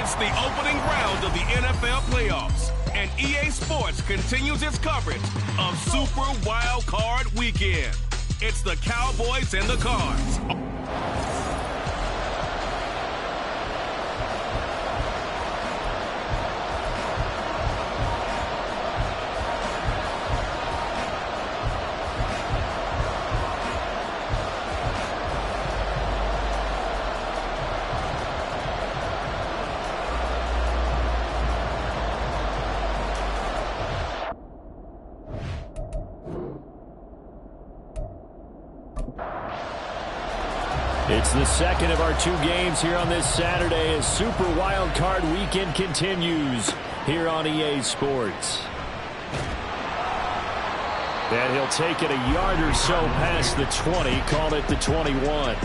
It's the opening round of the NFL playoffs, and EA Sports continues its coverage of Super Wild Card Weekend. It's the Cowboys and the Cards. It's the second of our two games here on this Saturday as Super Wild Card Weekend continues here on EA Sports. And he'll take it a yard or so past the 20, call it the 21.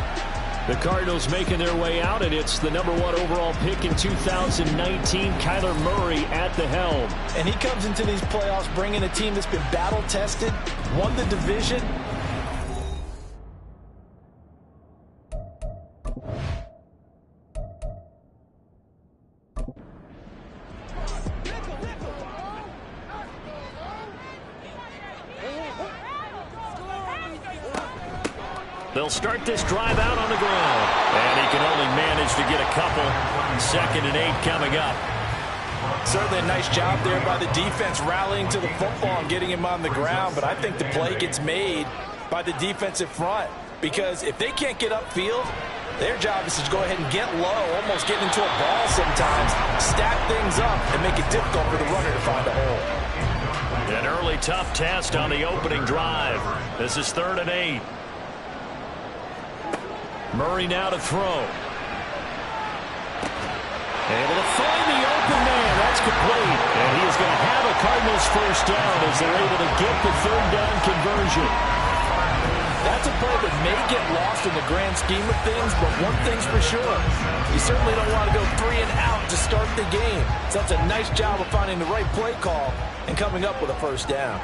The Cardinals making their way out, and it's the number 1 overall pick in 2019, Kyler Murray at the helm. And he comes into these playoffs bringing a team that's been battle-tested, won the division. They'll start this drive out on the ground. And he can only manage to get a couple. 2nd and 8 coming up. Certainly a nice job there by the defense rallying to the football and getting him on the ground. But I think the play gets made by the defensive front. Because if they can't get upfield, their job is to go ahead and get low, almost get into a ball sometimes, stack things up, and make it difficult for the runner to find a hole. An early tough test on the opening drive. This is 3rd and 8. Murray now to throw. Able to find the open man. That's complete. And he is going to have a Cardinals first down as they're able to get the 3rd down conversion. That's a play that may get lost in the grand scheme of things, but one thing's for sure. You certainly don't want to go 3 and out to start the game. So that's a nice job of finding the right play call and coming up with a first down.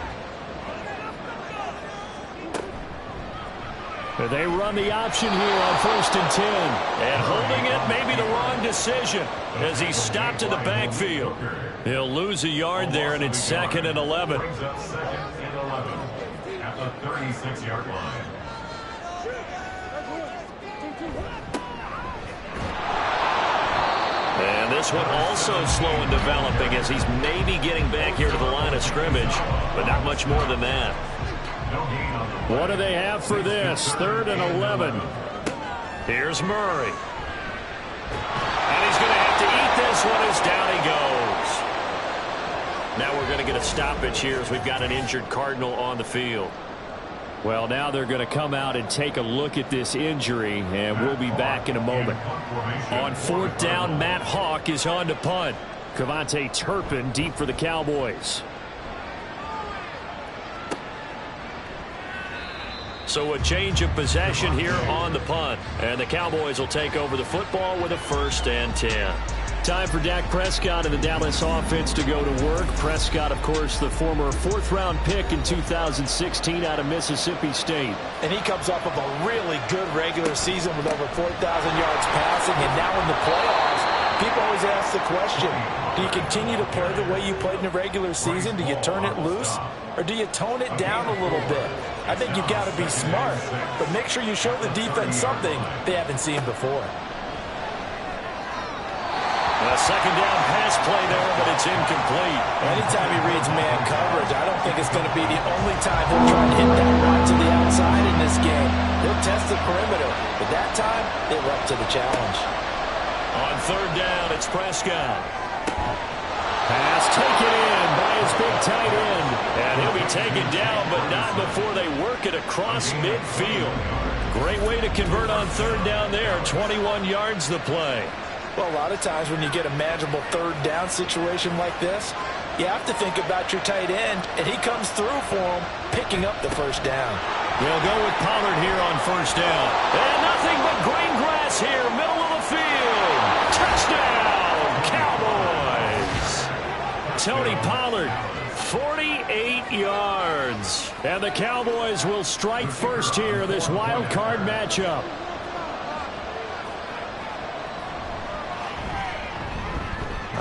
They run the option here on 1st and 10. And holding it may be the wrong decision as he's stopped in the backfield. He'll lose a yard there, and it's 2nd and 11. At the 36-yard line. And this one also slow in developing as he's maybe getting back here to the line of scrimmage, but not much more than that. What do they have for this? 3rd and 11. Here's Murray. And he's going to have to eat this one as down he goes. Now we're going to get a stoppage here as we've got an injured Cardinal on the field. Well, now they're going to come out and take a look at this injury, and we'll be back in a moment. On 4th down, Matt Hawk is on to punt. Cavante Turpin deep for the Cowboys. So a change of possession here on the punt. And the Cowboys will take over the football with a 1st and 10. Time for Dak Prescott and the Dallas offense to go to work. Prescott, of course, the former 4th-round pick in 2016 out of Mississippi State. And he comes off of a really good regular season with over 4,000 yards passing. And now in the playoffs, people always ask the question, do you continue to play the way you played in the regular season? Do you turn it loose? Or do you tone it down a little bit? I think you've got to be smart, but make sure you show the defense something they haven't seen before. A 2nd down pass play there, but it's incomplete. Anytime he reads man coverage, I don't think it's going to be the only time he'll try to hit that route to the outside in this game. He'll test the perimeter, but that time, they were up to the challenge. On 3rd down, it's Prescott. Pass taken in by his big tight end. And he'll be taken down, but not before they work it across midfield. Great way to convert on 3rd down there. 21 yards the play. Well, a lot of times when you get a manageable 3rd down situation like this, you have to think about your tight end, and he comes through for him, picking up the 1st down. They'll go with Pollard here on 1st down. And nothing but green grass here, middle of the field. Touchdown, Cowboys. Tony Pollard, 48 yards. And the Cowboys will strike first here, this wild card matchup.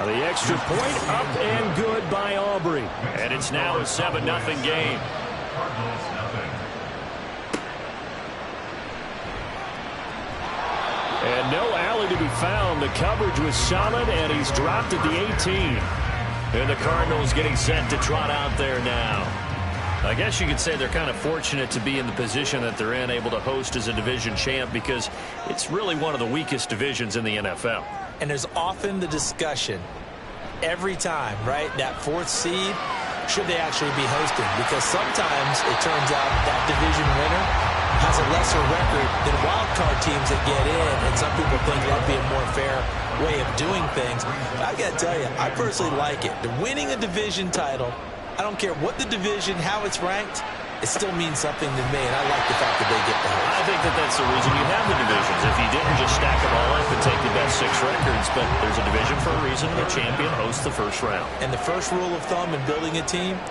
The extra point up and good by Aubrey. And it's now a 7-0 game. Cardinals nothing. And no alley to be found. The coverage was solid, and he's dropped at the 18. And the Cardinals getting set to trot out there now. I guess you could say they're kind of fortunate to be in the position that they're in, able to host as a division champ, because it's really one of the weakest divisions in the NFL. And there's often the discussion every time, right, that fourth seed, should they actually be hosting? Because sometimes it turns out that division winner has a lesser record than wild card teams that get in, and some people think that'd be a more fair way of doing things. But I got to tell you, I personally like it. The winning a division title, I don't care what the division, how it's ranked, it still means something to me, and I like the fact that they get the host. I think that that's the reason you have the divisions. If you didn't just stack them all up and take the best 6 records, but there's a division for a reason, and the champion hosts the first round. And the first rule of thumb in building a team,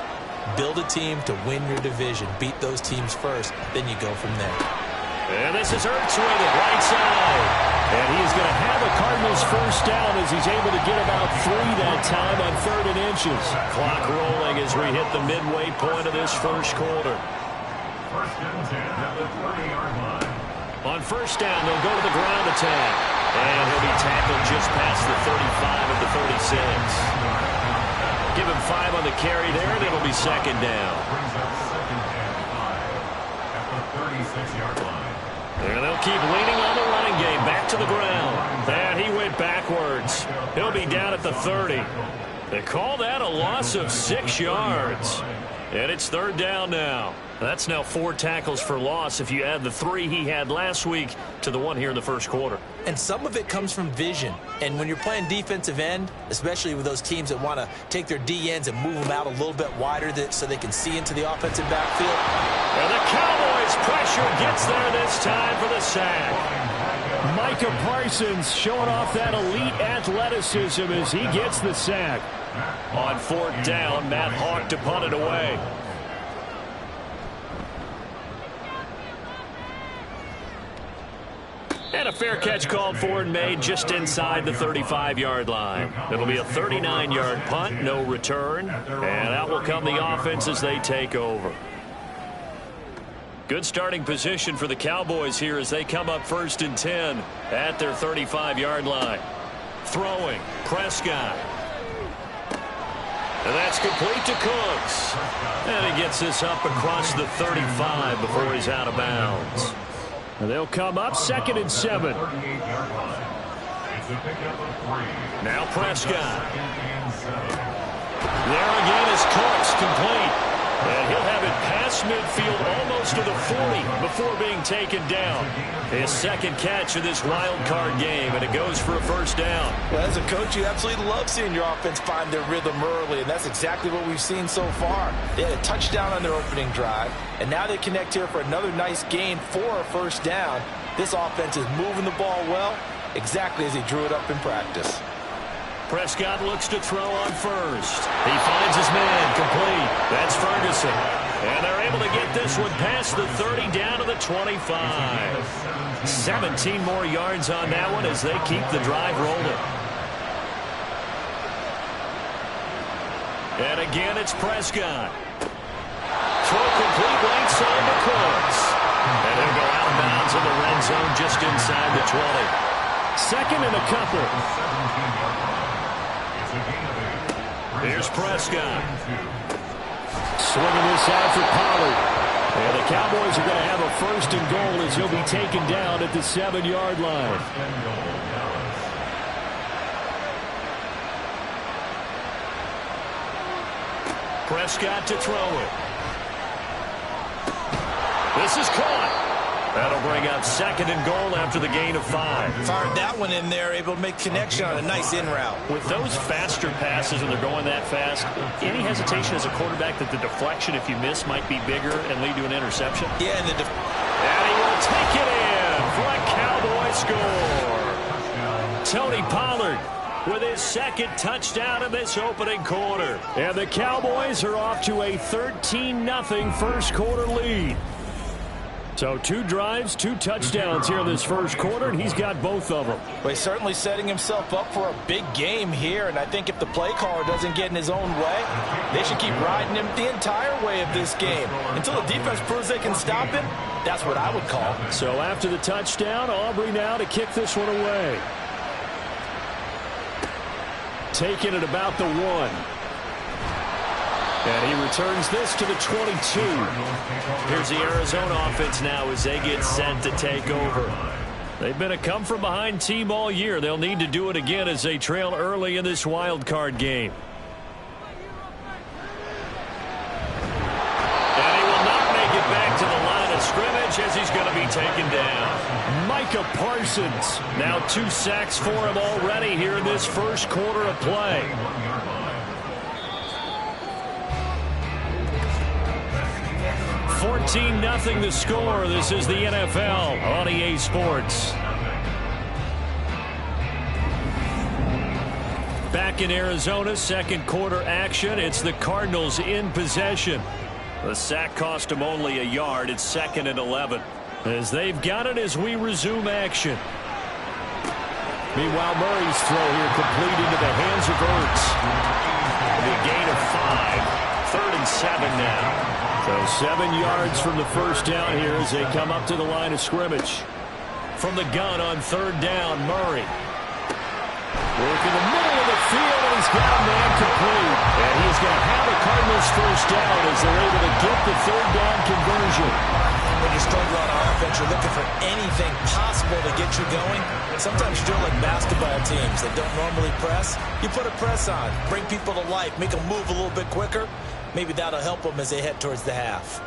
build a team to win your division. Beat those teams first, then you go from there. And this is Ertz with it, right side. And he is going to have a Cardinals first down as he's able to get about 3 that time on 3rd and inches. Clock rolling as we hit the midway point of this first quarter. First and 10 at the 30-yard line. On first down, they'll go to the ground attack. And he'll be tackled just past the 35 at the 36. Give him 5 on the carry there, and it'll be second down. Brings up second and 5 at the 36-yard line. And they'll keep leaning on the running game. Back to the ground. And he went backwards. He'll be down at the 30. They call that a loss of 6 yards. And it's 3rd down now. That's now 4 tackles for loss if you add the 3 he had last week to the 1 here in the first quarter. And some of it comes from vision. And when you're playing defensive end, especially with those teams that want to take their D ends and move them out a little bit wider so they can see into the offensive backfield. And the Cowboys pressure gets there this time for the sack. Micah Parsons showing off that elite athleticism as he gets the sack. On 4th down, Matt Hawk to punt it away. And a fair catch called for and made just inside the 35-yard line. It'll be a 39-yard punt, no return. And out will come the offense as they take over. Good starting position for the Cowboys here as they come up 1st and 10 at their 35-yard line. Throwing, Prescott. And that's complete to Cooks. And he gets this up across the 35 before he's out of bounds. And they'll come up 2nd and 7. Now Prescott. There again is Cooks, complete. And he'll have it past midfield almost to the 40 before being taken down. His 2nd catch of this wild card game, and it goes for a first down. Well, as a coach, you absolutely love seeing your offense find their rhythm early, and that's exactly what we've seen so far. They had a touchdown on their opening drive, and now they connect here for another nice gain for a first down. This offense is moving the ball well, exactly as he drew it up in practice. Prescott looks to throw on first. He finds his man, complete. That's Ferguson. And they're able to get this one past the 30 down to the 25. 17 more yards on that one as they keep the drive rolling. And again, it's Prescott. Throw complete right side to Cooks. And he'll go out of bounds in the red zone just inside the 20. 2nd and a couple. Here's Prescott. Swinging this out for Pollard. And the Cowboys are going to have a 1st and goal as he'll be taken down at the 7-yard line. Prescott to throw it. This is caught. That'll bring up 2nd and goal after the gain of 5. Fired that one in there, able to make connection on a nice in route. With those faster passes and they're going that fast, any hesitation as a quarterback that the deflection, if you miss, might be bigger and lead to an interception? Yeah, and and he will take it in for a Cowboy score. Tony Pollard with his 2nd touchdown in this opening quarter. And the Cowboys are off to a 13-0 first quarter lead. So 2 drives, 2 touchdowns here in this first quarter, and he's got both of them. Well, he's certainly setting himself up for a big game here, and I think if the play caller doesn't get in his own way, they should keep riding him the entire way of this game. Until the defense proves they can stop him, that's what I would call. So after the touchdown, Aubrey now to kick this one away. Taking it about the 1. And he returns this to the 22. Here's the Arizona offense now as they get set to take over. They've been a come-from-behind team all year. They'll need to do it again as they trail early in this wild card game. And he will not make it back to the line of scrimmage as he's going to be taken down. Micah Parsons. Now 2 sacks for him already here in this first quarter of play. 14-0 the score. This is the NFL on EA Sports. Back in Arizona, second quarter action. It's the Cardinals in possession. The sack cost them only a yard. It's 2nd and 11. As they've got it as we resume action. Meanwhile, Murray's throw here complete into the hands of Ertz. The gain of 5. 3rd and 7 now. So 7 yards from the first down here as they come up to the line of scrimmage. From the gun on 3rd down, Murray. Work in the middle of the field, and he's got a man complete. And he's going to have a Cardinals first down as they're able to get the 3rd down conversion. When you struggle on offense, you're looking for anything possible to get you going. Sometimes you're doing like basketball teams that don't normally press. You put a press on, bring people to life, make them move a little bit quicker. Maybe that'll help them as they head towards the half.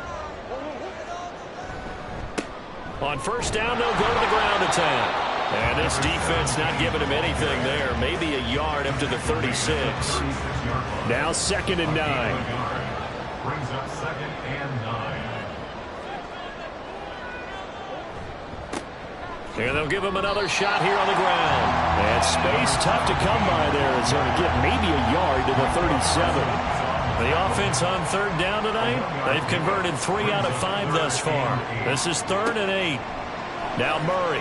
On first down, they'll go to the ground attack. And this defense not giving him anything there. Maybe a yard up to the 36. Now 2nd and 9. Brings up 2nd and 9. Here they'll give him another shot here on the ground. And space tough to come by there. It's going to get maybe a yard to the 37. The offense on 3rd down tonight, they've converted 3 out of 5 thus far. This is 3rd and 8. Now Murray.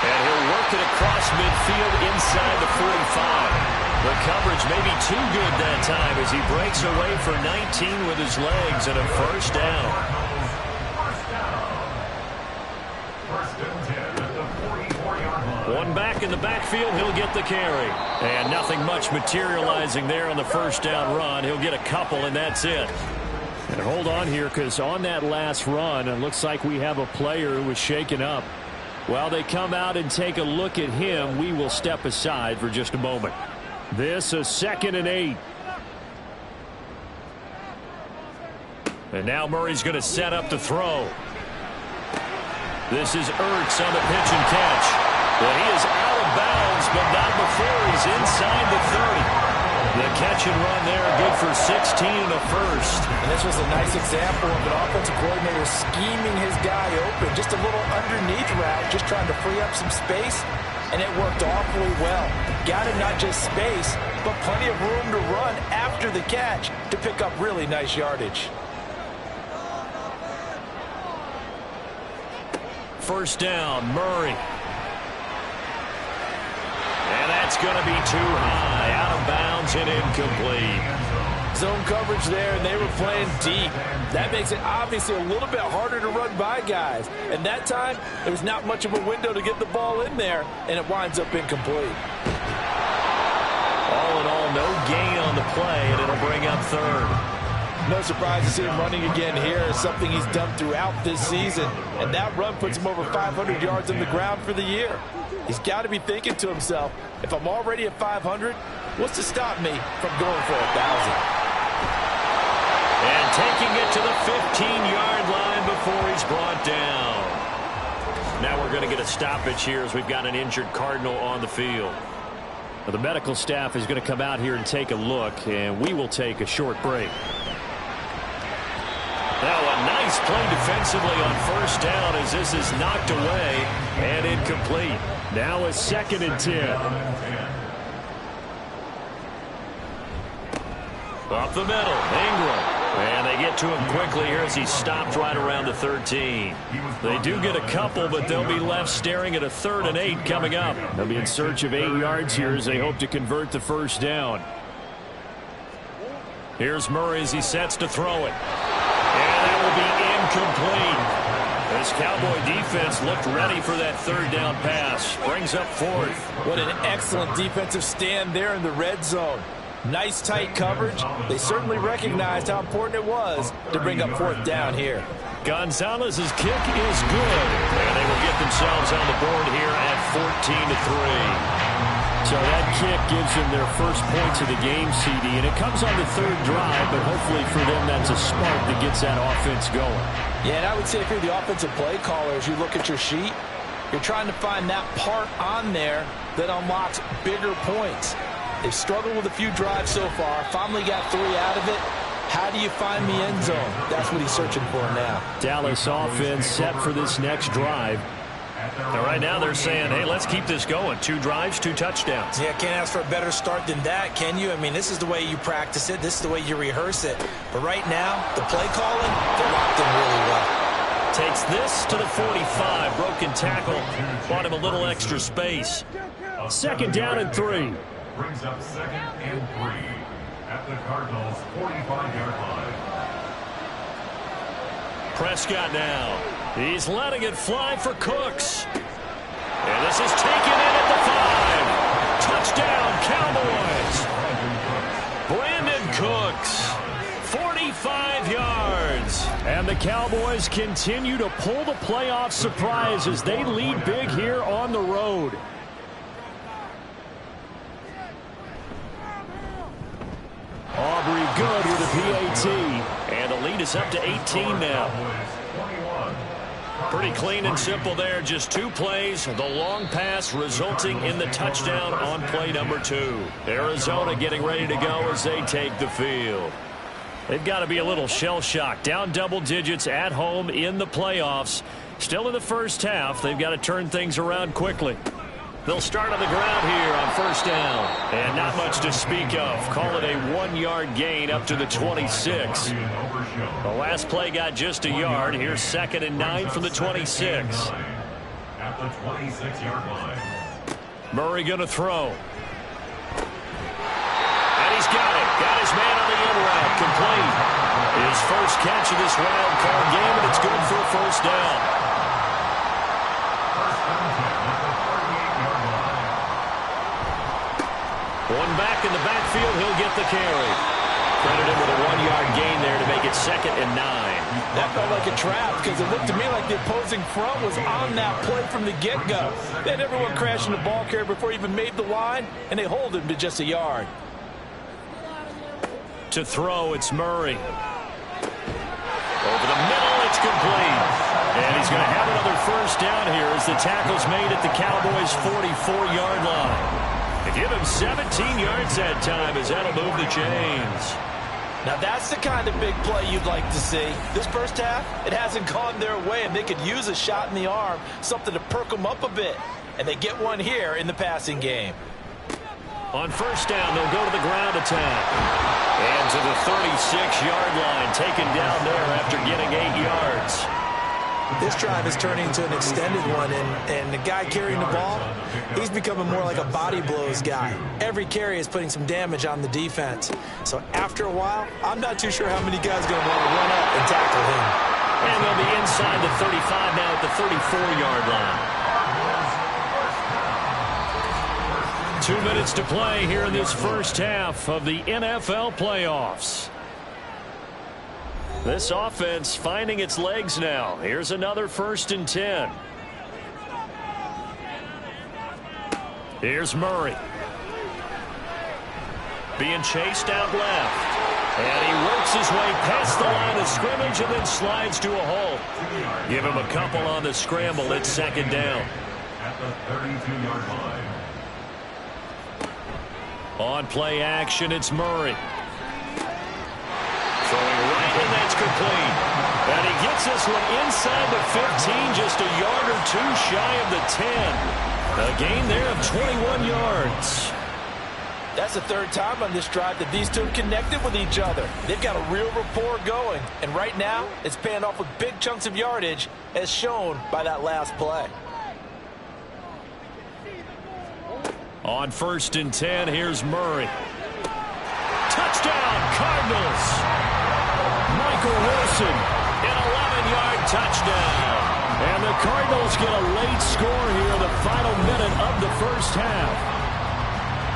And he'll work it across midfield inside the 45. The coverage may be too good that time as he breaks away for 19 with his legs and a first down. One back in the backfield, he'll get the carry. And nothing much materializing there on the first down run. He'll get a couple, and that's it. And hold on here, because on that last run, it looks like we have a player who was shaken up. While they come out and take a look at him, we will step aside for just a moment. This is 2nd and 8. And now Murray's going to set up the throw. This is Ertz on the pitch and catch. But he is out of bounds, but not before he's inside the 30. The catch and run there, good for 16 and a first. And this was a nice example of an offensive coordinator scheming his guy open. Just a little underneath route, just trying to free up some space, and it worked awfully well. Got him not just space, but plenty of room to run after the catch to pick up really nice yardage. First down, Murray. And that's going to be too high, out of bounds and incomplete. Zone coverage there, and they were playing deep. That makes it obviously a little bit harder to run by guys. And that time, there was not much of a window to get the ball in there, and it winds up incomplete. All in all, no gain on the play, and it'll bring up 3rd. No surprise to see him running again here. It's something he's done throughout this season. And that run puts him over 500 yards on the ground for the year. He's got to be thinking to himself, if I'm already at 500, what's to stop me from going for 1,000? And taking it to the 15-yard line before he's brought down. Now we're going to get a stoppage here as we've got an injured Cardinal on the field. Now the medical staff is going to come out here and take a look, and we will take a short break. Now a nice play defensively on first down as this is knocked away and incomplete. Now a 2nd and 10. Up the middle, Ingram. And they get to him quickly here as he stopped right around the 13. They do get a couple, but they'll be left staring at a 3rd and 8 coming up. They'll be in search of 8 yards here as they hope to convert the first down. Here's Murray as he sets to throw it. And that will be incomplete. This Cowboy defense looked ready for that 3rd down pass. Brings up 4th. What an excellent defensive stand there in the red zone. Nice tight coverage. They certainly recognized how important it was to bring up 4th down here. Gonzalez's kick is good. And they will get themselves on the board here at 14-3. So that kick gives them their first points of the game, CD, and it comes on the 3rd drive, but hopefully for them that's a spark that gets that offense going. Yeah, and I would say if you're the offensive play caller, as you look at your sheet, you're trying to find that part on there that unlocks bigger points. They've struggled with a few drives so far, finally got 3 out of it. How do you find the end zone? That's what he's searching for now. Dallas offense set for this next drive. And right now they're saying, hey, let's keep this going. 2 drives, 2 touchdowns. Yeah, can't ask for a better start than that, can you? I mean, this is the way you practice it. This is the way you rehearse it. But right now, the play calling, they're locked in really well. Takes this to the 45. Broken tackle. Bought him a little extra space. 2nd down and 3. Brings up 2nd and 3 at the Cardinals' 45-yard line. Prescott now. He's letting it fly for Cooks. And this is taken in at the 5. Touchdown, Cowboys. Brandon Cooks, 45 yards. And the Cowboys continue to pull the playoff surprise as they lead big here on the road. Aubrey good with a PAT. And the lead is up to 18 now. Pretty clean and simple there. Just 2 plays. The long pass resulting in the touchdown on play number 2. Arizona getting ready to go as they take the field. They've got to be a little shell-shocked. Down double digits at home in the playoffs. Still in the first half. They've got to turn things around quickly. They'll start on the ground here on 1st down. And not much to speak of. Call it a 1-yard gain up to the 26. The last play got just a yard. Here's 2nd and 9 from the 26. At the 26-yard line. Murray going to throw. And he's got it. Got his man on the end route. Complete. His first catch of this wild card game, and it's good for a 1st down. One back in the backfield, he'll get the carry. Credit him with a 1-yard gain there to make it 2nd and 9. That felt like a trap because it looked to me like the opposing front was on that play from the get-go. They had everyone crashing the ball carrier before he even made the line, and they hold him to just a yard. To throw, it's Murray. Over the middle, it's complete. And he's going to have another 1st down here as the tackle's made at the Cowboys' 44-yard line. They give him 17 yards that time as that'll move the chains. Now that's the kind of big play you'd like to see. This first half, it hasn't gone their way, and they could use a shot in the arm, something to perk them up a bit. And they get one here in the passing game. On 1st down, they'll go to the ground attack. And to the 36-yard line, taken down there after getting 8 yards. This drive is turning into an extended one, and the guy carrying the ball, he's becoming more like a body blows guy. Every carry is putting some damage on the defense. So after a while, I'm not too sure how many guys are going to want to run up and tackle him. And they'll be inside the 35 now at the 34-yard line. 2 minutes to play here in this first half of the NFL playoffs. This offense finding its legs now. Here's another 1st and 10. Here's Murray. Being chased out left. And he works his way past the line of scrimmage and then slides to a hole. Give him a couple on the scramble. It's 2nd down. At the 32-yard line. On play action, it's Murray. Throwing right, and that's complete. And he gets this one inside the 15, just a yard or 2 shy of the 10. A gain there of 21 yards. That's the third time on this drive that these two have connected with each other. They've got a real rapport going, and right now it's paying off with big chunks of yardage as shown by that last play. On 1st and 10, here's Murray. Touchdown, Cardinals. Michael Wilson, an 11-yard touchdown. And the Cardinals get a late score here in the final minute of the first half.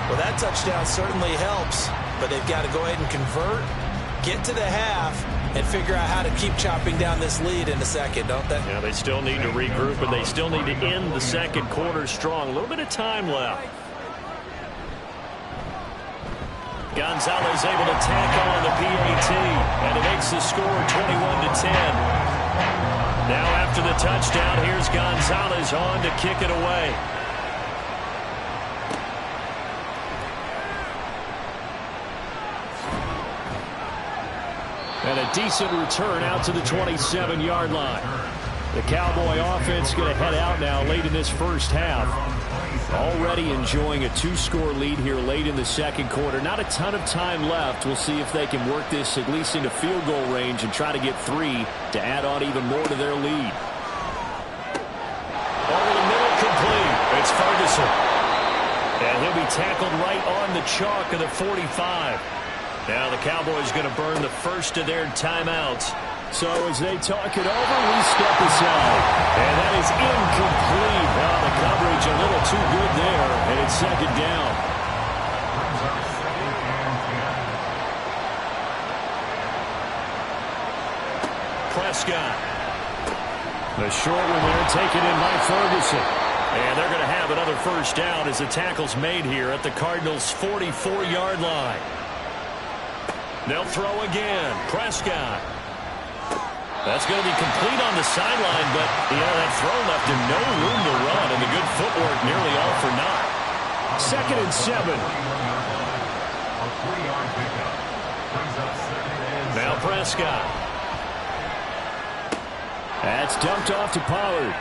Well, that touchdown certainly helps, but they've got to go ahead and convert, get to the half, and figure out how to keep chopping down this lead in the second, don't they? Yeah, they still need to regroup, and they still need to end the second quarter strong. A little bit of time left. Gonzalez able to tack on the PAT, and it makes the score 21-10. Now after the touchdown, here's Gonzalez on to kick it away. And a decent return out to the 27-yard line. The Cowboy offense going to head out now late in this first half. Already enjoying a 2-score lead here late in the second quarter. Not a ton of time left. We'll see if they can work this at least into field goal range and try to get 3 to add on even more to their lead. Over the middle, complete. It's Ferguson. And he'll be tackled right on the chalk of the 45. Now the Cowboys going to burn the first of their timeouts. So as they talk it over, we step aside. And that is incomplete. Well, the coverage a little too good there, and it's second down. Prescott. The short one there taken in by Ferguson. And they're going to have another first down as the tackle's made here at the Cardinals' 44-yard line. They'll throw again. Prescott. That's going to be complete on the sideline, but that throw left him no room to run, and the good footwork nearly all for naught. 2nd and 7. Now Prescott. That's dumped off to Pollard.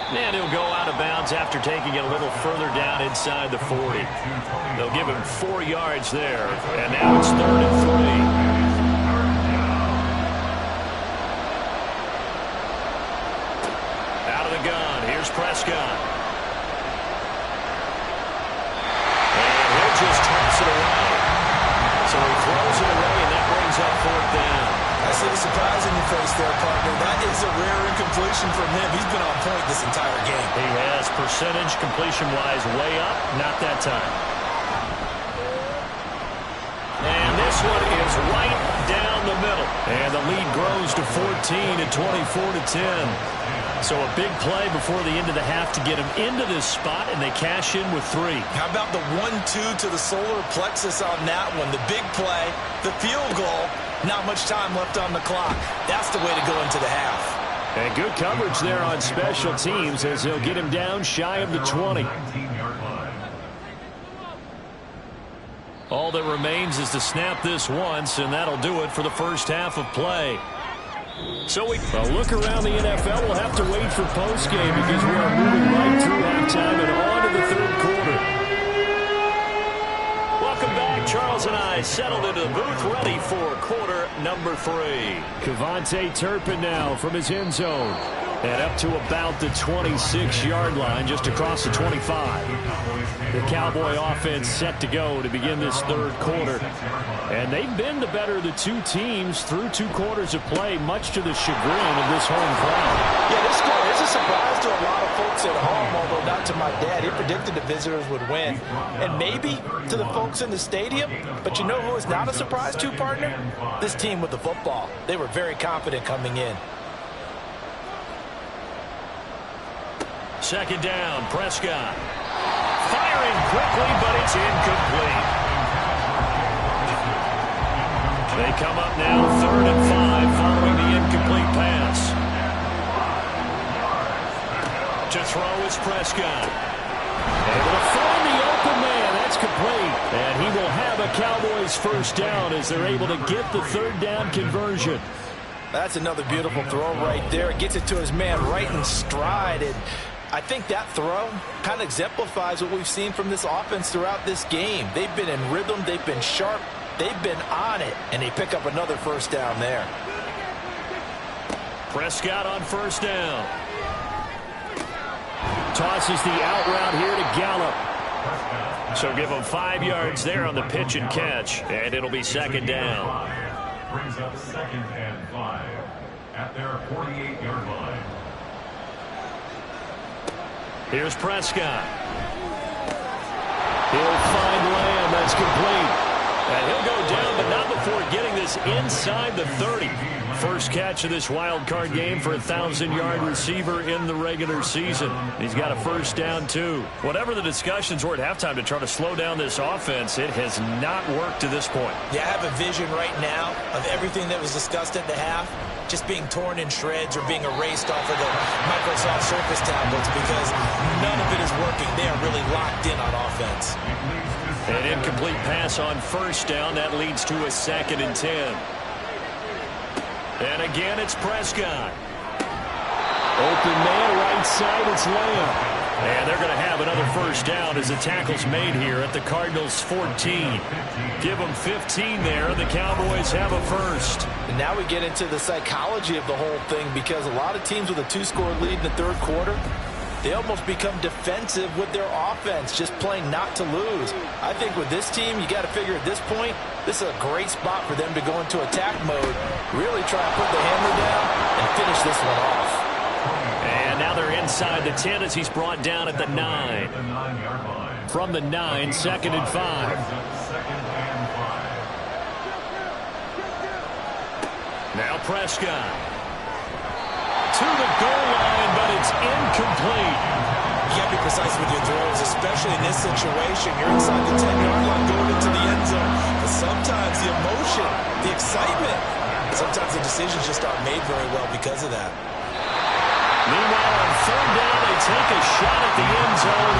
And he'll go out of bounds after taking it a little further down inside the 40. They'll give him 4 yards there, and now it's 3rd and 3. Here's Prescott. And he'll just toss it away. So he throws it away, and that brings up 4th down. I see the surprise in your face there, partner. That is a rare incompletion from him. He's been on point this entire game. He has percentage completion-wise way up. Not that time. And this one is right down the middle. And the lead grows to 14 at 24-10. So a big play before the end of the half to get him into this spot, and they cash in with 3. How about the 1-2 to the solar plexus on that one? The big play, the field goal, not much time left on the clock. That's the way to go into the half. And good coverage there on special teams as they'll get him down shy of the 20. All that remains is to snap this once, and that'll do it for the first half of play. So a look around the NFL. We'll have to wait for postgame because we are moving right through halftime and on to the 3rd quarter. Welcome back. Charles and I settled into the booth ready for quarter number 3. Kevontae Turpin now from his end zone. And up to about the 26-yard line, just across the 25. The Cowboy offense set to go to begin this 3rd quarter. And they've been the better of the 2 teams through 2 quarters of play, much to the chagrin of this home crowd. Yeah, this score is a surprise to a lot of folks at home, although not to my dad. He predicted the visitors would win. And maybe to the folks in the stadium. But you know who is not a surprise to, partner? This team with the football. They were very confident coming in. 2nd down, Prescott. Firing quickly, but it's incomplete. They come up now 3rd and 5 following the incomplete pass. To throw is Prescott. Able to find the open man. That's complete. And he will have a Cowboys first down as they're able to get the 3rd down conversion. That's another beautiful throw right there. Gets it to his man right in stride. And I think that throw kind of exemplifies what we've seen from this offense throughout this game. They've been in rhythm. They've been sharp. They've been on it, and they pick up another first down there. Prescott on first down. Tosses the out route here to Gallup. So give him 5 yards there on the pitch and catch, and it'll be second down. Brings up 2nd and 5 at their 48-yard line. Here's Prescott. He'll find Lamb. That's complete. And he'll go down, but not before getting this inside the 30. First catch of this wild card game for a 1,000-yard receiver in the regular season. He's got a first down, too. Whatever the discussions were at halftime to try to slow down this offense, it has not worked to this point. Yeah, I have a vision right now of everything that was discussed at the half just being torn in shreds or being erased off of the Microsoft Surface tablets because none of it is working. They are really locked in on offense. An incomplete pass on first down. That leads to a 2nd and 10. And again, it's Prescott. Open man, right side, it's Lamb. And they're going to have another first down as the tackle's made here at the Cardinals' 14. Give them 15 there, and the Cowboys have a first. And now we get into the psychology of the whole thing because a lot of teams with a 2-score lead in the third quarter, they almost become defensive with their offense, just playing not to lose. I think with this team, you got to figure at this point, this is a great spot for them to go into attack mode, really try to put the hammer down and finish this one off. And now they're inside the 10 as he's brought down at the 9. From the 9, 2nd and 5. Now Prescott. To the goal line, but it's incomplete. You got to be precise with your throws, especially in this situation. You're inside the 10-yard line going into the end zone. But sometimes the emotion, the excitement, sometimes the decisions just aren't made very well because of that. Meanwhile, on third down, they take a shot at the end zone,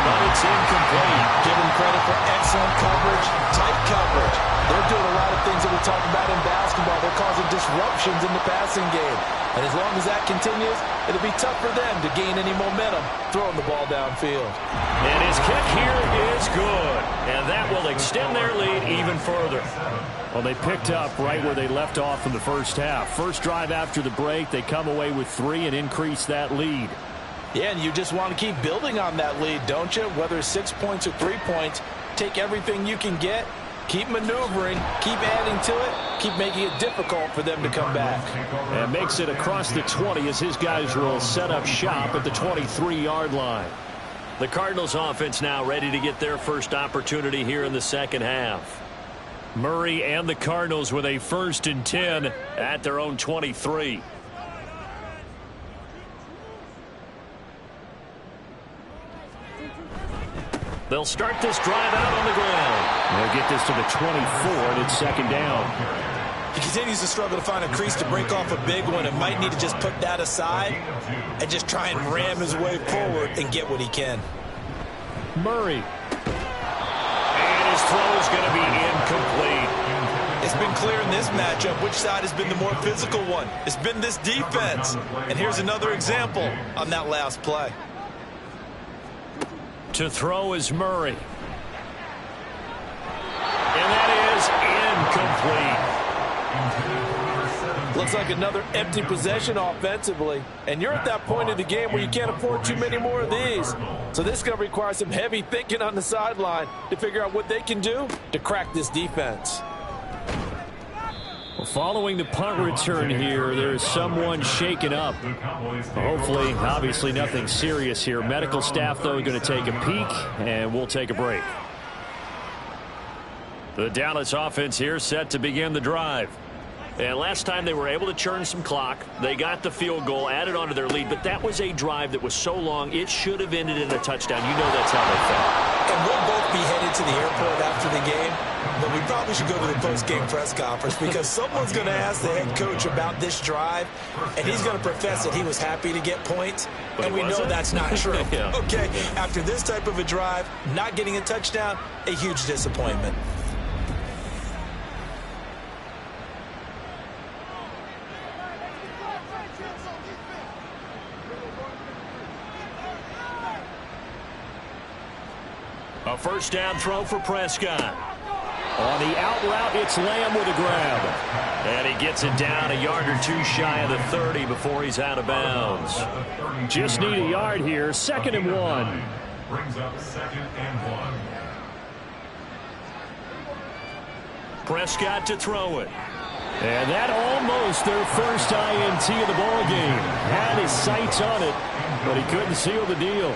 but it's incomplete. Give them credit for excellent coverage, tight coverage. They're doing a lot of things that we talk about in basketball. They're causing disruptions in the passing game. And as long as that continues, it'll be tough for them to gain any momentum throwing the ball downfield. And his kick here is good. And that will extend their lead even further. Well, they picked up right where they left off in the first half. First drive after the break, they come away with 3 and increase that lead. Yeah, and you just want to keep building on that lead, don't you? Whether it's 6 points or 3 points, take everything you can get. Keep maneuvering, keep adding to it, keep making it difficult for them to come back. And makes it across the 20 as his guys will set up shop at the 23-yard line. The Cardinals offense now ready to get their first opportunity here in the second half. Murray and the Cardinals with a 1st and 10 at their own 23. They'll start this drive out on the ground. They'll get this to the 24, and it's 2nd down. He continues to struggle to find a crease to break off a big one and might need to just put that aside and just try and ram his way forward and get what he can. Murray. And his throw is going to be incomplete. It's been clear in this matchup which side has been the more physical one. It's been this defense. And here's another example on that last play. To throw is Murray. And that is incomplete. Looks like another empty possession offensively. And you're at that point of the game where you can't afford too many more of these. So this is going to require some heavy thinking on the sideline to figure out what they can do to crack this defense. Well, following the punt return here, there's someone shaken up. Hopefully, obviously nothing serious here. Medical staff, though, going to take a peek, and we'll take a break. The Dallas offense here set to begin the drive. And last time they were able to churn some clock. They got the field goal, added onto their lead, but that was a drive that was so long, it should have ended in a touchdown. You know that's how they felt. And we'll both be headed to the airport after the game, but we probably should go to the post-game press conference because someone's going to ask the head coach about this drive, and he's going to profess that he was happy to get points, and we know that's not true. Yeah. Okay, after this type of a drive, not getting a touchdown, a huge disappointment. first down throw for Prescott. On the out route, it's Lamb with a grab. And he gets it down a yard or two shy of the 30 before he's out of bounds. Just need a yard here. 2nd and 1. Brings up 2nd and 1. Prescott to throw it. And that almost their first INT of the ball game. Had his sights on it, but he couldn't seal the deal.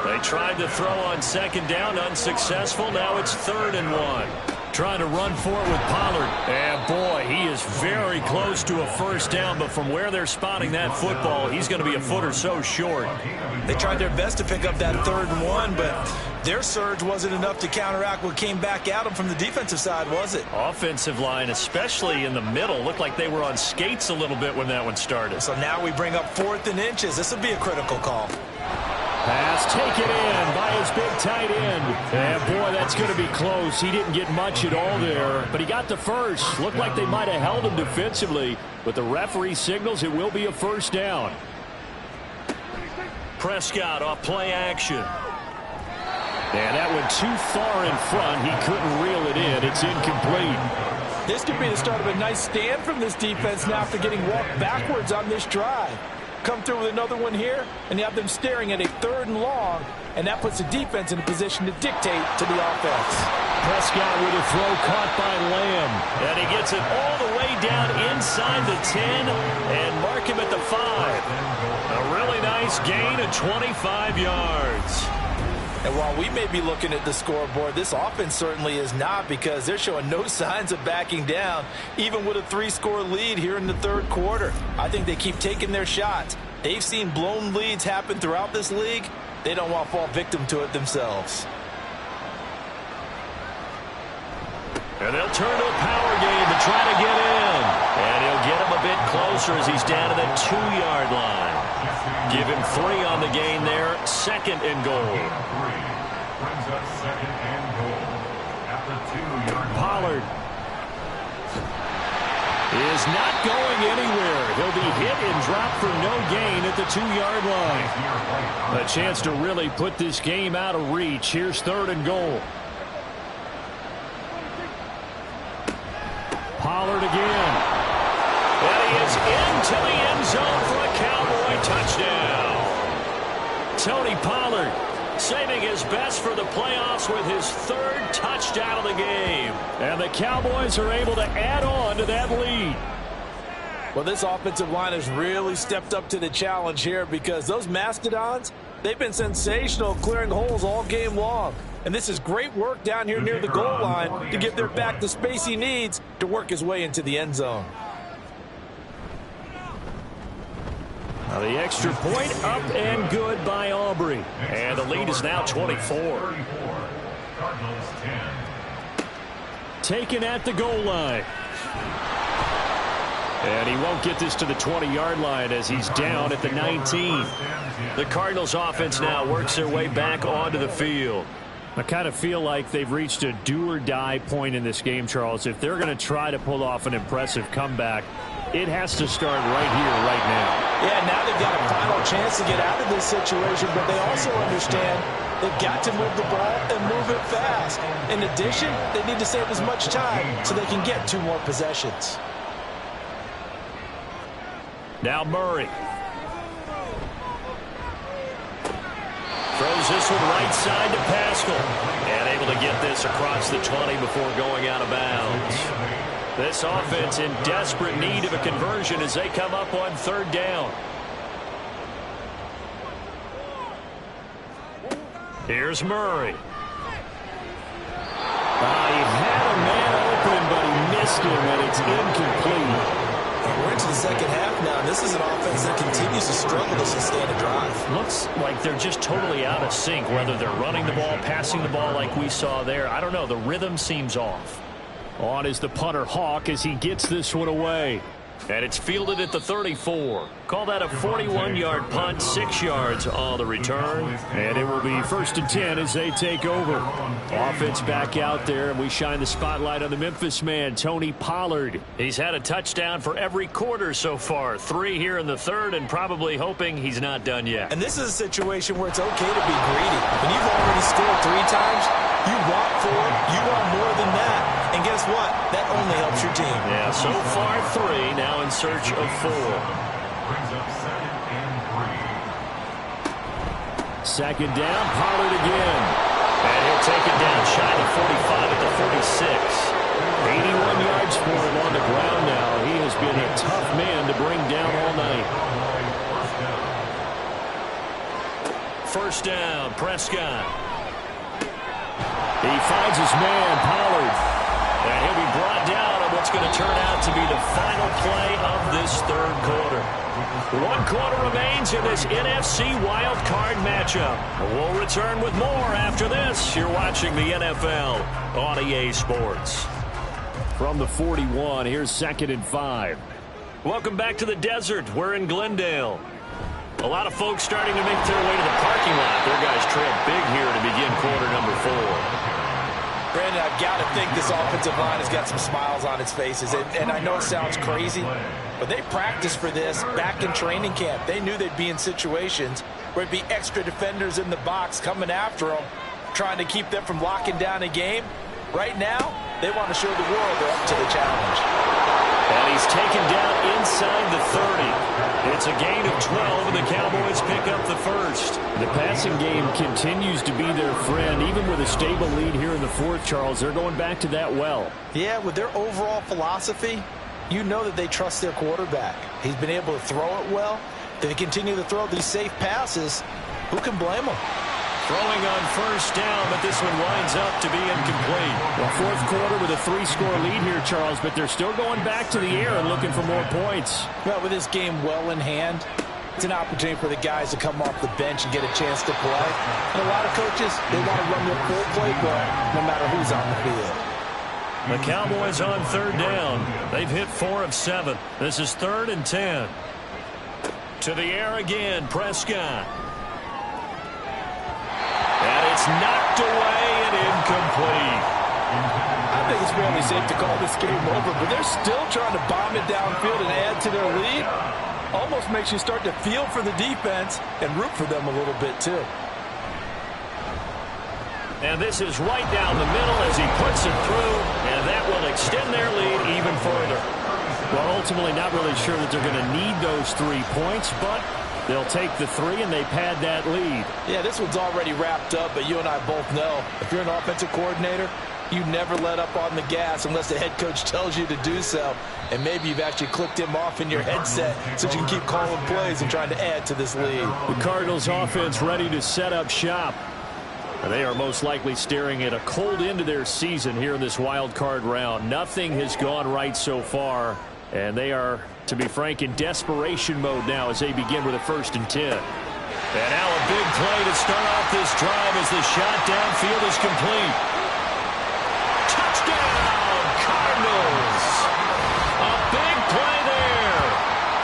They tried to throw on 2nd down, unsuccessful. Now it's 3rd and 1. Trying to run for it with Pollard. And boy, he is very close to a first down, but from where they're spotting that football, he's going to be a foot or so short. They tried their best to pick up that 3rd and 1, but their surge wasn't enough to counteract what came back at them from the defensive side, was it? Offensive line, especially in the middle, looked like they were on skates a little bit when that one started. So now we bring up 4th and inches. This would be a critical call. Pass taken in by his big tight end. And boy, that's going to be close. He didn't get much at all there, but he got the first. Looked like they might have held him defensively, but the referee signals it will be a first down. Prescott off play action. And that went too far in front. He couldn't reel it in. It's incomplete. This could be the start of a nice stand from this defense now after getting walked backwards on this drive. Come through with another one here, and you have them staring at a 3rd and long, and that puts the defense in a position to dictate to the offense. Prescott with a throw caught by Lamb. And he gets it all the way down inside the 10 and mark him at the 5. A really nice gain of 25 yards. And while we may be looking at the scoreboard, this offense certainly is not, because they're showing no signs of backing down, even with a 3-score lead here in the 3rd quarter. I think they keep taking their shots. They've seen blown leads happen throughout this league. They don't want to fall victim to it themselves. And they'll turn to a power game to try to get in. And he'll get him a bit closer as he's down to the 2-yard line. Give him 3 on the gain there. 2nd and goal. Brings up 2nd and goal at the 2-yard line. Pollard is not going anywhere. He'll be hit and dropped for no gain at the 2-yard line. A chance to really put this game out of reach. Here's 3rd and goal. Pollard again. And he is into the end zone for a Cowboy touchdown. Tony Pollard saving his best for the playoffs with his 3rd touchdown of the game. And the Cowboys are able to add on to that lead. Well, this offensive line has really stepped up to the challenge here, because those Mastodons, they've been sensational clearing holes all game long. And this is great work down here near the goal line to give their back the space he needs to work his way into the end zone. Now the extra point up and good by Aubrey. And the lead is now 24. Cardinals 10. Taken at the goal line. And he won't get this to the 20-yard line as he's down at the 19. The Cardinals offense now works their way back onto the field. I kind of feel like they've reached a do-or-die point in this game, Charles. If they're going to try to pull off an impressive comeback, it has to start right here, right now. Yeah, now they've got a final chance to get out of this situation, but they also understand they've got to move the ball and move it fast. In addition, they need to save as much time so they can get 2 more possessions. Now Murray. Throws this one right side to Pascal. And able to get this across the 20 before going out of bounds. This offense in desperate need of a conversion as they come up on 3rd down. Here's Murray. He had a man open, but he missed him, and it's incomplete. We're into the 2nd half now. This is an offense that continues to struggle to sustain a drive. Looks like they're just totally out of sync, whether they're running the ball, passing the ball like we saw there. I don't know. The rhythm seems off. On is the punter Hawk as he gets this one away. And it's fielded at the 34. Call that a 41-yard punt, 6 yards on the return. And it will be 1st and 10 as they take over. Offense back out there, and we shine the spotlight on the Memphis man, Tony Pollard. He's had a touchdown for every quarter so far. 3 here in the 3rd, and probably hoping he's not done yet. And this is a situation where it's okay to be greedy. When you've already scored 3 times, you want 4, you want more than that. And guess what? That only helps your team. Yeah, so far 3, now in search of 4. Brings up 2nd and 3. Second down, Pollard again. And he'll take it down shy of 45 at the 46. 81 yards for him on the ground now. He has been a tough man to bring down all night. First down, Prescott. He finds his man, Pollard. And he'll be brought down on what's going to turn out to be the final play of this 3rd quarter. 1 quarter remains in this NFC wild card matchup. We'll return with more after this. You're watching the NFL on EA Sports. From the 41, here's 2nd and 5. Welcome back to the desert. We're in Glendale. A lot of folks starting to make their way to the parking lot. Their guys trail big here to begin quarter number 4. Brandon, I've got to think this offensive line has got some smiles on its faces. And I know it sounds crazy, but they practiced for this back in training camp. They knew they'd be in situations where it'd be extra defenders in the box coming after them, trying to keep them from locking down a game. Right now, they want to show the world they're up to the challenge. And he's taken down inside the 30. It's a gain of 12, and the Cowboys pick up the first. The passing game continues to be their friend. Even with a stable lead here in the 4th, Charles, they're going back to that well. Yeah, with their overall philosophy, you know that they trust their quarterback. He's been able to throw it well. They continue to throw these safe passes. Who can blame them? Throwing on first down, but this one winds up to be incomplete. Well, 4th quarter with a 3-score lead here, Charles, but they're still going back to the air and looking for more points. Well, with this game well in hand, it's an opportunity for the guys to come off the bench and get a chance to play. And a lot of coaches, they want to run their full playbook no matter who's on the field. The Cowboys on 3rd down. They've hit 4 of 7. This is 3rd and 10. To the air again, Prescott. And it's knocked away and incomplete. I think it's fairly safe to call this game over, but they're still trying to bomb it downfield and add to their lead. Almost makes you start to feel for the defense and root for them a little bit, too. And this is right down the middle as he puts it through, and that will extend their lead even further. Well, ultimately not really sure that they're going to need those 3 points, but they'll take the 3, and they pad that lead. Yeah, this one's already wrapped up, but you and I both know if you're an offensive coordinator, you never let up on the gas unless the head coach tells you to do so. And maybe you've actually clicked him off in your headset so you can keep calling plays and trying to add to this lead. The Cardinals offense ready to set up shop. They are most likely staring at a cold end to their season here in this wild card round. Nothing has gone right so far, and they are, to be frank, in desperation mode now as they begin with a 1st and 10. And now a big play to start off this drive as the shot downfield is complete. Touchdown, Cardinals! A big play there.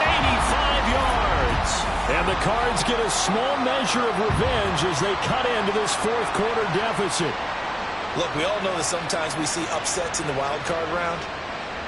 85 yards. And the Cards get a small measure of revenge as they cut into this 4th quarter deficit. Look, we all know that sometimes we see upsets in the wild card round.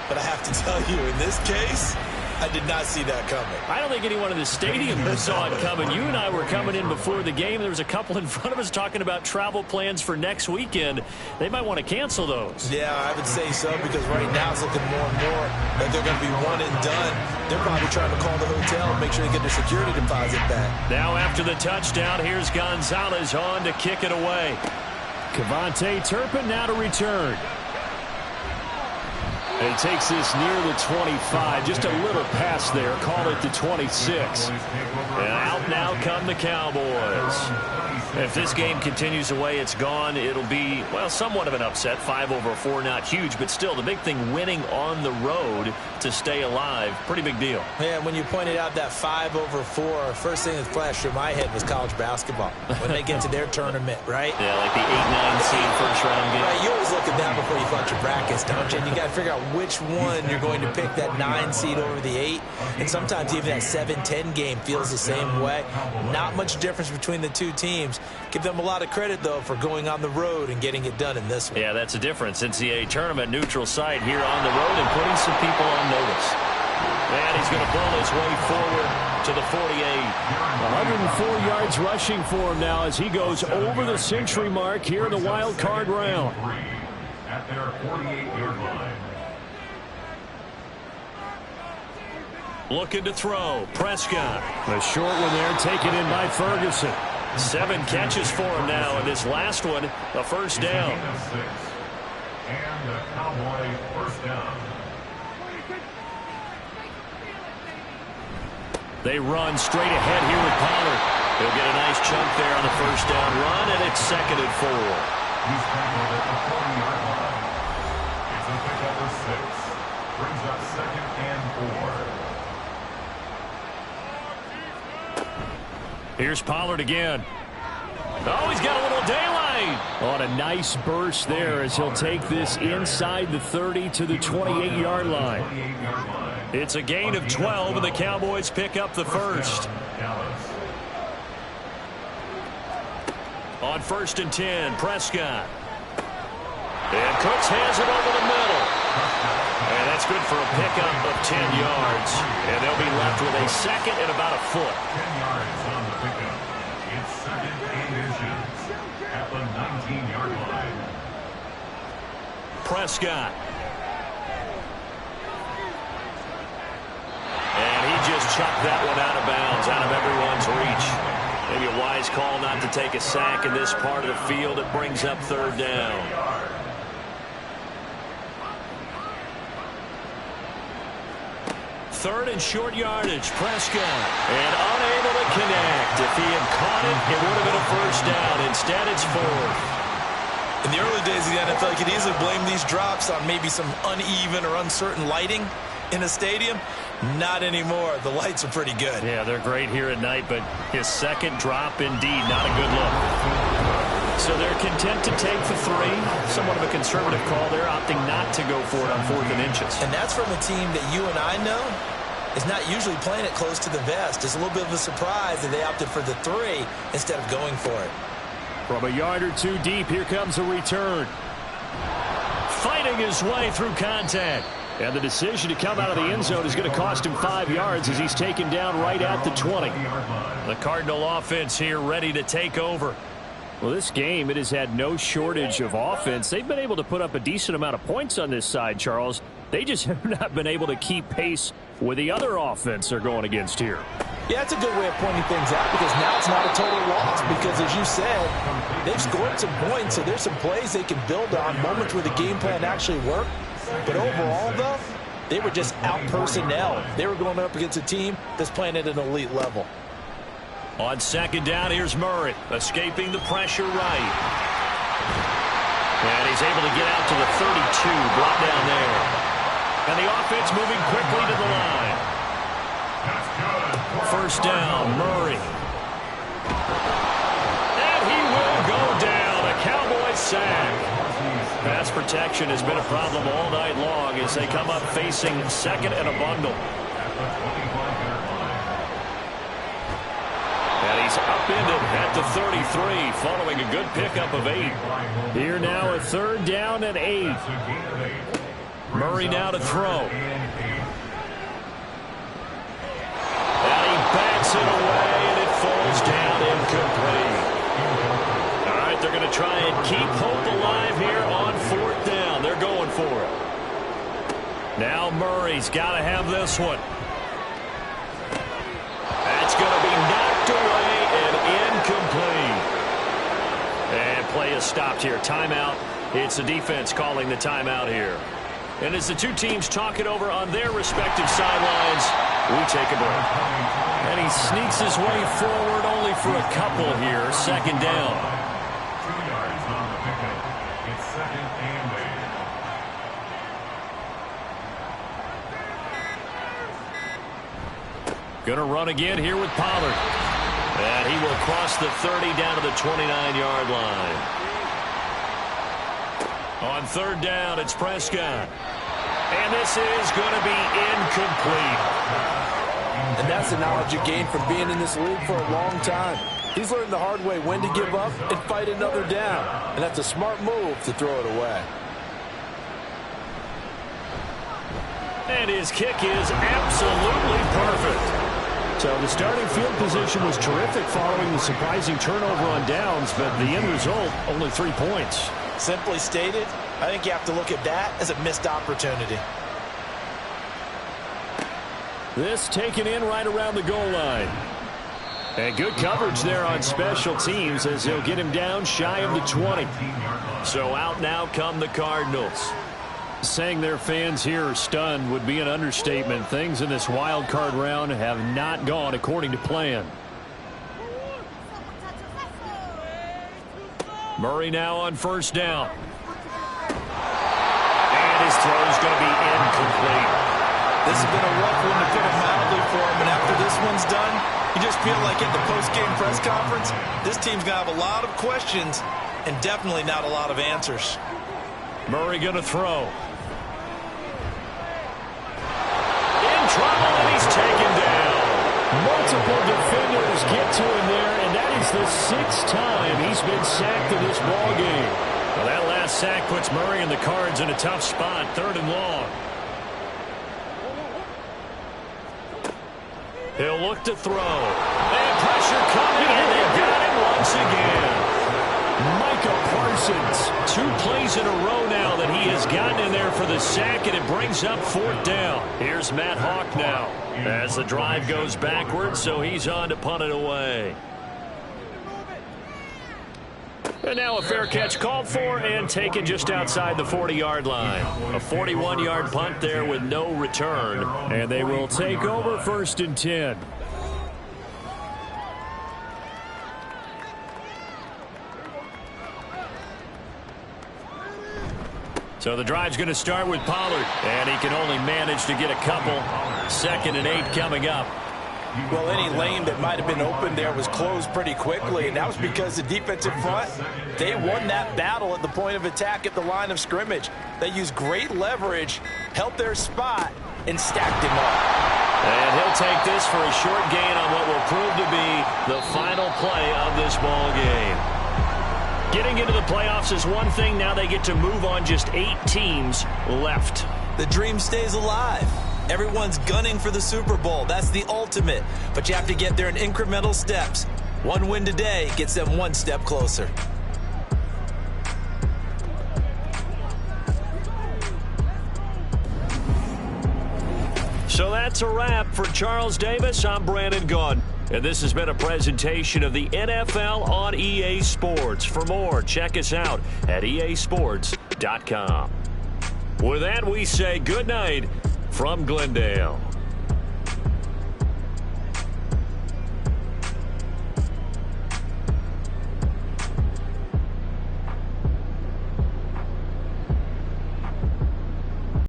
But I have to tell you, in this case, I did not see that coming. I don't think anyone in the stadium saw it coming. You and I were coming in before the game. There was a couple in front of us talking about travel plans for next weekend. They might want to cancel those. Yeah, I would say so, because right now it's looking more and more like they're going to be one and done. They're probably trying to call the hotel and make sure they get their security deposit back. Now after the touchdown, here's Gonzalez on to kick it away. Kevontae Turpin now to return. And he takes this near the 25. Just a little pass there. Call it the 26. And out now come the Cowboys. If this game continues the way it's gone, it'll be, well, somewhat of an upset. 5-4, not huge, but still the big thing, winning on the road to stay alive. Pretty big deal. Yeah, when you pointed out that 5-4, first thing that flashed through my head was college basketball. When they get to their tournament, right? Yeah, like the 8-9 seed first round game. Right, you always look at that before you thought at your brackets, don't you? And you got to figure out which one you're going to pick, that 9 seed over the 8. And sometimes even that 7-10 game feels the same way. Not much difference between the two teams. Give them a lot of credit, though, for going on the road and getting it done in this one. Yeah, that's a difference. NCAA tournament neutral site here on the road and putting some people on notice. And he's going to bull his way forward to the 48. 104 yards rushing for him now as he goes over the century mark here in the wild card round. At their 48-yard line. Looking to throw. Prescott. A short one there taken in by Ferguson. 7 catches for him now in this last one, a first down. And the Cowboy first down. They run straight ahead here with Pollard. He'll get a nice chunk there on the first down run, and it's 2nd and 4. He's tackled at the 40-yard line. It's a pickup of 6. Brings up 2nd and 4. Here's Pollard again. Oh, he's got a little daylight. On a nice burst there as he'll take this inside the 30 to the 28-yard line. It's a gain of 12, and the Cowboys pick up the first. On 1st and 10, Prescott. And Cooks has it over the middle. And that's good for a pickup of 10 yards. And they'll be left with a 2nd and about a foot. 10 yards on the pickup. It's 2nd and inches at the 19-yard line. Prescott. And he just chucked that one out of bounds, out of everyone's reach. Maybe a wise call not to take a sack in this part of the field. It brings up 3rd down. Third and short yardage, Prescott. And unable to connect. If he had caught it, it would have been a first down. Instead, it's 4th. In the early days of the NFL, you could easily blame these drops on maybe some uneven or uncertain lighting in a stadium. Not anymore. The lights are pretty good. Yeah, they're great here at night, but his 2nd drop, indeed, not a good look. So they're content to take the 3. Somewhat of a conservative call. They're opting not to go for it on 4th and inches. And that's from a team that you and I know is not usually playing it close to the vest. It's a little bit of a surprise that they opted for the 3 instead of going for it. From a yard or 2 deep, here comes a return. Fighting his way through contact. And the decision to come out of the end zone is going to cost him 5 yards as he's taken down right at the 20. The Cardinal offense here ready to take over. Well, this game, it has had no shortage of offense. They've been able to put up a decent amount of points on this side, Charles. They just have not been able to keep pace with the other offense they're going against here. Yeah, that's a good way of pointing things out because now it's not a total loss because, as you said, they've scored some points, so there's some plays they can build on, moments where the game plan actually worked. But overall, though, they were just out-personnel. They were going up against a team that's playing at an elite level. On 2nd down, here's Murray, escaping the pressure right. And he's able to get out to the 32, brought down there. And the offense moving quickly to the line. First down, Murray. And he will go down, a Cowboys sack. Pass protection has been a problem all night long as they come up facing 2nd and a bundle. And he's upended at the 33 following a good pickup of 8. Here now a 3rd down and 8. Murray now to throw. And he backs it away and it falls down incomplete. All right, they're going to try and keep hope alive here on 4th down. They're going for it. Now Murray's got to have this one. That's going to be knocked away and incomplete. And play is stopped here. Timeout. It's the defense calling the timeout here. And as the two teams talk it over on their respective sidelines, we take a break. And he sneaks his way forward only for a couple here. 2nd down. 2 yards on the pickup. It's 2nd and 8. Going to run again here with Pollard. And he will cross the 30 down to the 29-yard line. On third down, it's Prescott. And this is going to be incomplete. And that's the knowledge you gain from being in this league for a long time. He's learned the hard way when to give up and fight another down. And that's a smart move to throw it away. And his kick is absolutely perfect. So the starting field position was terrific following the surprising turnover on downs, but the end result, only 3 points. Simply stated, I think you have to look at that as a missed opportunity. This taken in right around the goal line. And good coverage there on special teams as they'll get him down shy of the 20. So out now come the Cardinals. Saying their fans here are stunned would be an understatement. Things in this wild card round have not gone according to plan. Murray now on first down. And his throw is going to be incomplete. This has been a rough one to put it mildly for him, and after this one's done, you just feel like at the post-game press conference, this team's going to have a lot of questions and definitely not a lot of answers. Murray going to throw. In trouble, and he's taken down. Multiple defenders get to him there, and that is the 6th time he's been sacked in this ball game. Well, that last sack puts Murray and the Cards in a tough spot, 3rd and long. He'll look to throw. And pressure coming, and they've got him once again. Micah Parsons. 2 plays in a row now that he has gotten in there for the sack, and it brings up 4th down. Here's Matt Hawk now as the drive goes backwards, so he's on to punt it away. And now a fair catch called for and taken just outside the 40-yard line. A 41-yard punt there with no return. And they will take over 1st and 10. So the drive's going to start with Pollard. And he can only manage to get a couple. 2nd and 8 coming up. Well, any lane that might have been open there was closed pretty quickly, and that was because the defensive front, they won that battle at the point of attack at the line of scrimmage. They used great leverage, held their spot, and stacked him up. And he'll take this for a short gain on what will prove to be the final play of this ball game. Getting into the playoffs is one thing. Now they get to move on. Just 8 teams left. The dream stays alive. Everyone's gunning for the Super Bowl. That's the ultimate. But you have to get there in incremental steps. One win today gets them 1 step closer. So that's a wrap. For Charles Davis, I'm Brandon Gaudin. And this has been a presentation of the NFL on EA Sports. For more, check us out at easports.com. With that, we say good night from Glendale.